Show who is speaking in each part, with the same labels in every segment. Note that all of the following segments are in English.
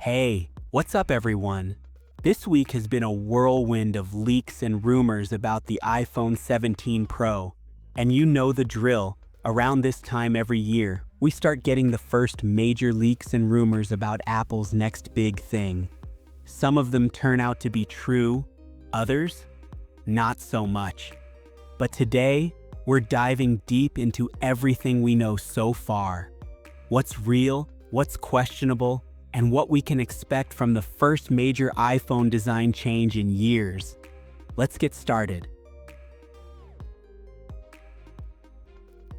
Speaker 1: Hey, what's up everyone? This week has been a whirlwind of leaks and rumors about the iPhone 17 Pro. And you know the drill. Around this time every year, we start getting the first major leaks and rumors about Apple's next big thing. Some of them turn out to be true, others, not so much. But today, we're diving deep into everything we know so far. What's real, what's questionable, and what we can expect from the first major iPhone design change in years. Let's get started.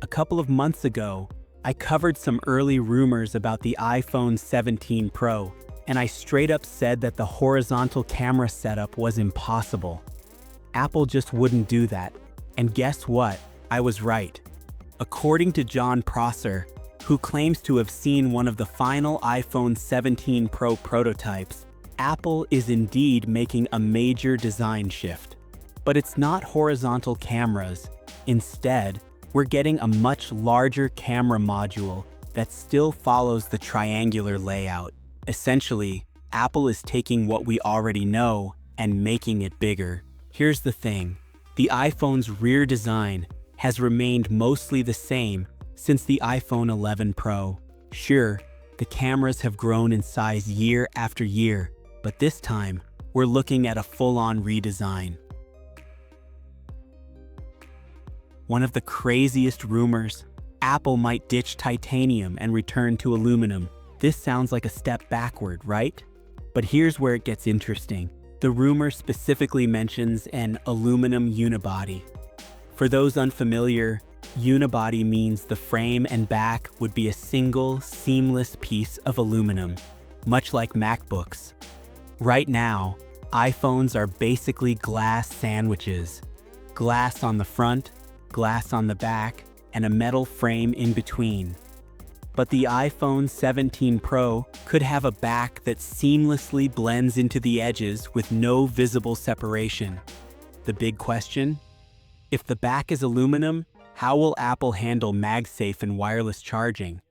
Speaker 1: A couple of months ago, I covered some early rumors about the iPhone 17 Pro, and I straight up said that the horizontal camera setup was impossible. Apple just wouldn't do that. And guess what? I was right. According to Jon Prosser, who claims to have seen one of the final iPhone 17 Pro prototypes, Apple is indeed making a major design shift. But it's not horizontal cameras. Instead, we're getting a much larger camera module that still follows the triangular layout. Essentially, Apple is taking what we already know and making it bigger. Here's the thing. The iPhone's rear design has remained mostly the same since the iPhone 11 Pro. Sure, the cameras have grown in size year after year, but this time, we're looking at a full-on redesign. One of the craziest rumors, Apple might ditch titanium and return to aluminum. This sounds like a step backward, right? But here's where it gets interesting. The rumor specifically mentions an aluminum unibody. For those unfamiliar, unibody means the frame and back would be a single, seamless piece of aluminum, much like MacBooks. Right now, iPhones are basically glass sandwiches. Glass on the front, glass on the back, and a metal frame in between. But the iPhone 17 Pro could have a back that seamlessly blends into the edges with no visible separation. The big question? If the back is aluminum, how will Apple handle MagSafe and wireless charging?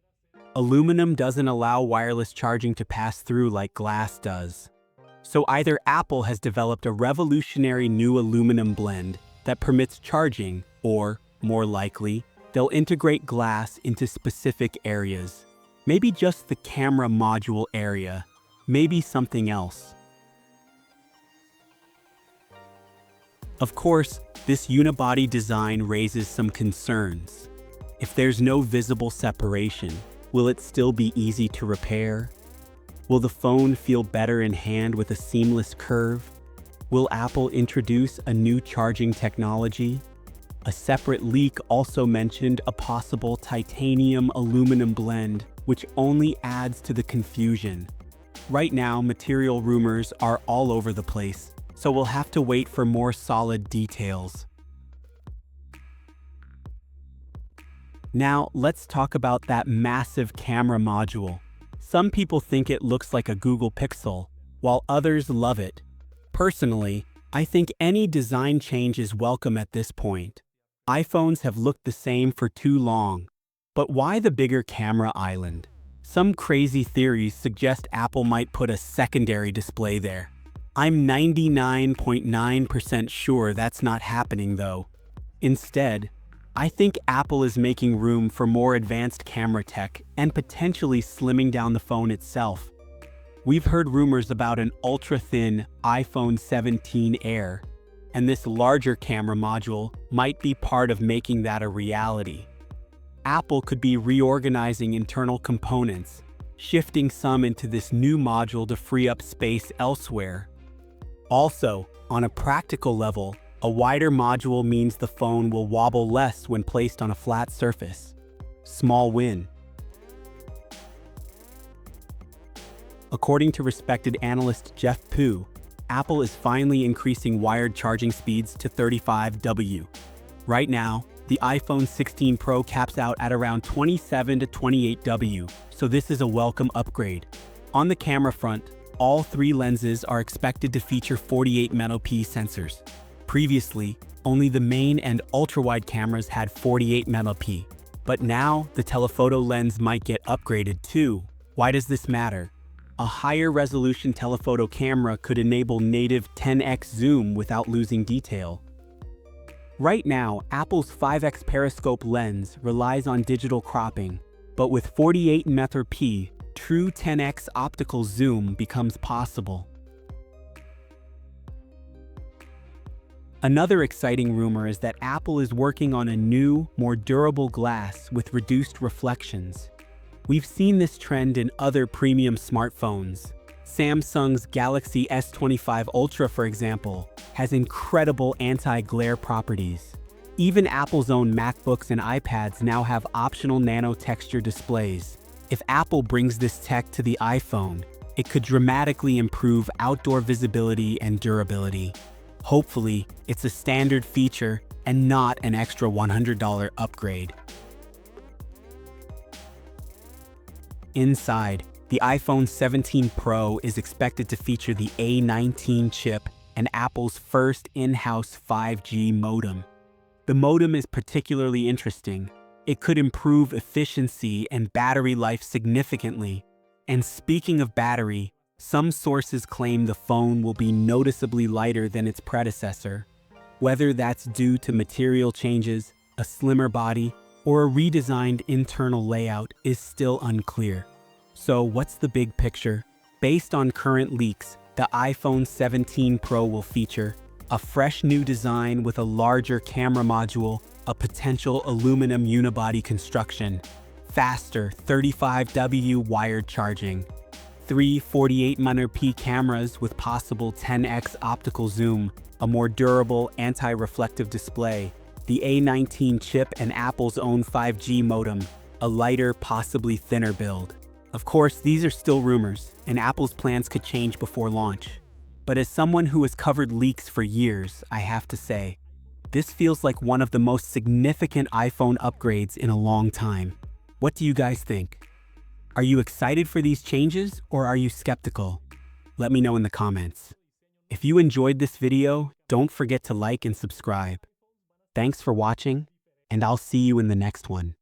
Speaker 1: Aluminum doesn't allow wireless charging to pass through like glass does. So either Apple has developed a revolutionary new aluminum blend that permits charging, or, more likely, they'll integrate glass into specific areas. Maybe just the camera module area, maybe something else. Of course, this unibody design raises some concerns. If there's no visible separation, will it still be easy to repair? Will the phone feel better in hand with a seamless curve? Will Apple introduce a new charging technology? A separate leak also mentioned a possible titanium-aluminum blend, which only adds to the confusion. Right now, material rumors are all over the place, so we'll have to wait for more solid details. Now, let's talk about that massive camera module. Some people think it looks like a Google Pixel, while others love it. Personally, I think any design change is welcome at this point. iPhones have looked the same for too long. But why the bigger camera island? Some crazy theories suggest Apple might put a secondary display there. I'm 99.9% sure that's not happening though. Instead, I think Apple is making room for more advanced camera tech and potentially slimming down the phone itself. We've heard rumors about an ultra-thin iPhone 17 Air, and this larger camera module might be part of making that a reality. Apple could be reorganizing internal components, shifting some into this new module to free up space elsewhere. Also, on a practical level, a wider module means the phone will wobble less when placed on a flat surface. Small win. According to respected analyst Jeff Poo, Apple is finally increasing wired charging speeds to 35 W. Right now, the iPhone 16 Pro caps out at around 27 to 28 W, so this is a welcome upgrade. On the camera front, all three lenses are expected to feature 48 MP sensors. Previously, only the main and ultra-wide cameras had 48 MP, but now the telephoto lens might get upgraded too. Why does this matter? A higher resolution telephoto camera could enable native 10x zoom without losing detail. Right now, Apple's 5x periscope lens relies on digital cropping, but with 48 MP, true 10x optical zoom becomes possible. Another exciting rumor is that Apple is working on a new, more durable glass with reduced reflections. We've seen this trend in other premium smartphones. Samsung's Galaxy S25 Ultra, for example, has incredible anti-glare properties. Even Apple's own MacBooks and iPads now have optional nano-texture displays. If Apple brings this tech to the iPhone, it could dramatically improve outdoor visibility and durability. Hopefully, it's a standard feature and not an extra $100 upgrade. Inside, the iPhone 17 Pro is expected to feature the A19 chip and Apple's first in-house 5G modem. The modem is particularly interesting. It could improve efficiency and battery life significantly. And speaking of battery, some sources claim the phone will be noticeably lighter than its predecessor. Whether that's due to material changes, a slimmer body, or a redesigned internal layout is still unclear. So what's the big picture? Based on current leaks, the iPhone 17 Pro will feature a fresh new design with a larger camera module, a potential aluminum unibody construction, faster 35W wired charging, 3 48 MP cameras with possible 10x optical zoom, a more durable anti-reflective display, the A19 chip and Apple's own 5G modem, a lighter, possibly thinner build. Of course, these are still rumors, and Apple's plans could change before launch. But as someone who has covered leaks for years, I have to say, this feels like one of the most significant iPhone upgrades in a long time. What do you guys think? Are you excited for these changes, or are you skeptical? Let me know in the comments. If you enjoyed this video, don't forget to like and subscribe. Thanks for watching, and I'll see you in the next one.